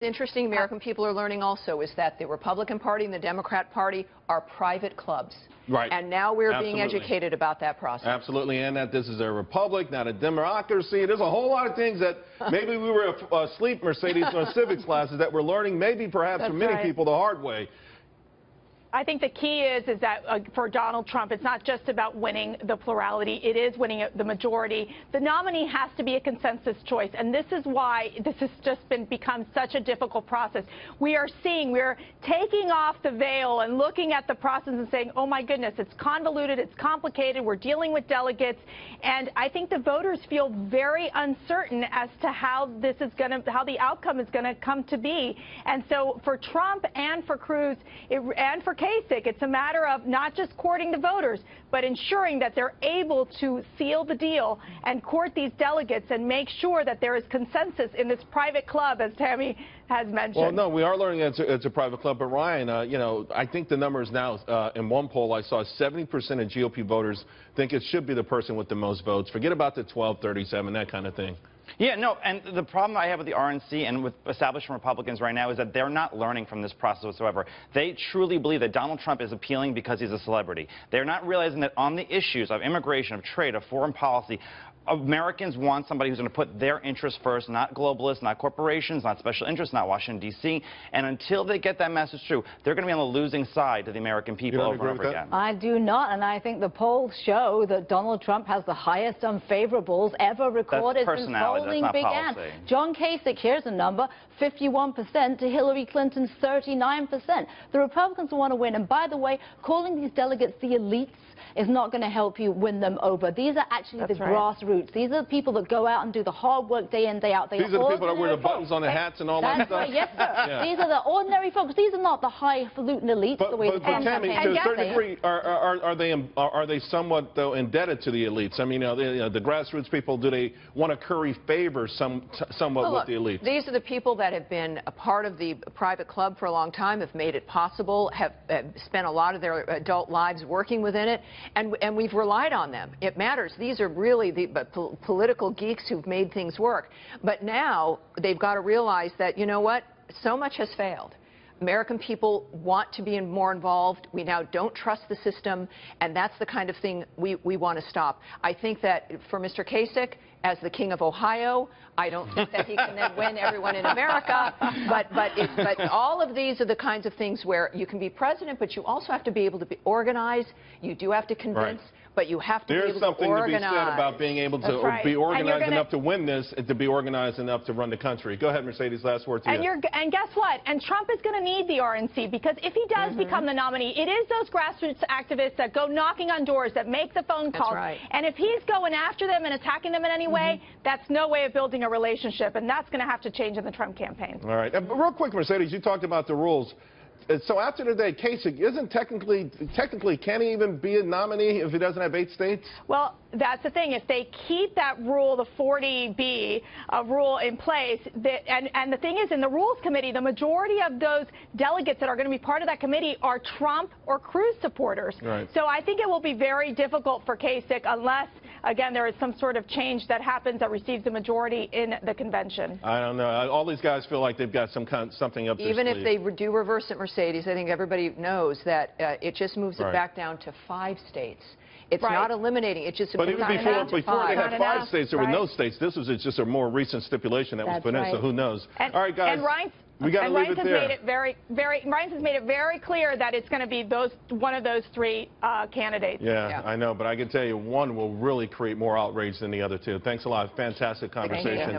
Interesting American people are learning also is that the Republican Party and the Democrat Party are private clubs. Right. And now we're being educated about that process. Absolutely, and that this is a republic, not a democracy. There's a whole lot of things that maybe we were asleep, Mercedes, in our civics classes that we're learning, maybe perhaps for many people, the hard way. I think the key is that for Donald Trump, it's not just about winning the plurality. It is winning the majority. The nominee has to be a consensus choice, and this is why this has just become such a difficult process. We're taking off the veil and looking at the process and saying, oh my goodness, it's convoluted, it's complicated, we're dealing with delegates, and I think the voters feel very uncertain as to how the outcome is going to come to be. And so for Trump and for Cruz and for Kasich, it's a matter of not just courting the voters, but ensuring that they're able to seal the deal and court these delegates and make sure that there is consensus in this private club, as Tammy has mentioned. Well, no, we are learning it's a private club. But, Ryan, you know, I think the numbers now, in one poll I saw, 70% of GOP voters think it should be the person with the most votes. Forget about the 12, 37, that kind of thing. Yeah, no, and the problem I have with the RNC and with establishment Republicans right now is that they're not learning from this process whatsoever. They truly believe that Donald Trump is appealing because he's a celebrity. They're not realizing that on the issues of immigration, of trade, of foreign policy, Americans want somebody who's going to put their interests first, not globalists, not corporations, not special interests, not Washington, D.C. And until they get that message through, they're going to be on the losing side to the American people over and over again. I do not, and I think the polls show that Donald Trump has the highest unfavorables ever recorded since polling began. John Kasich, here's a number, 51% to Hillary Clinton's 39%. The Republicans want to win, and by the way, calling these delegates the elites is not going to help you win them over. These are actually the grassroots. These are the people that go out and do the hard work day in, day out. These are the people that wear the buttons on the hats and all that stuff? Right, yes, sir. Yeah. These are the ordinary folks. These are not the highfalutin elites. But Tammy, to a certain degree, are they somewhat, though, indebted to the elites? I mean, the grassroots people, do they want to curry favor somewhat with the elites? These are the people that have been a part of the private club for a long time, have made it possible, have spent a lot of their adult lives working within it. And we've relied on them. It matters. These are really the political geeks who've made things work. But now they've got to realize that, you know what, so much has failed. American people want to be more involved. We now don't trust the system, and that's the kind of thing we want to stop. I think that for Mr. Kasich, as the king of Ohio, I don't think that he can then win everyone in America. But all of these are the kinds of things where you can be president, but you also have to be able to organize. You do have to convince. Right. But you have to be able to organize. There's something to be said about being able to be organized enough to win this and to be organized enough to run the country. Go ahead, Mercedes, last word to you. And guess what? And Trump is going to need the RNC, because if he does become the nominee, it is those grassroots activists that go knocking on doors, that make the phone calls. That's right. And if he's going after them and attacking them in any way, that's no way of building a relationship, and that's going to have to change in the Trump campaign. All right. Real quick, Mercedes, you talked about the rules. So after today, Kasich isn't technically, can he even be a nominee if he doesn't have 8 states? Well, that's the thing. If they keep that rule, the 40B rule in place, and the thing is, in the Rules Committee, the majority of those delegates that are going to be part of that committee are Trump or Cruz supporters. Right. So I think it will be very difficult for Kasich unless, again, there is some sort of change that happens that receives a majority in the convention. I don't know. All these guys feel like they've got something up their sleeve. Even if they do reverse it, Mercedes, I think everybody knows that it just moves it back down to 5 states. It's not eliminating. It just but even before they had 5 states, there were no states. This was just a more recent stipulation that was put in. So who knows? All right, guys. And we got to leave it there. Ryan has made it very clear that it's going to be one of those 3 candidates. Yeah, I know, but I can tell you one will really create more outrage than the other 2. Thanks a lot. Fantastic conversation.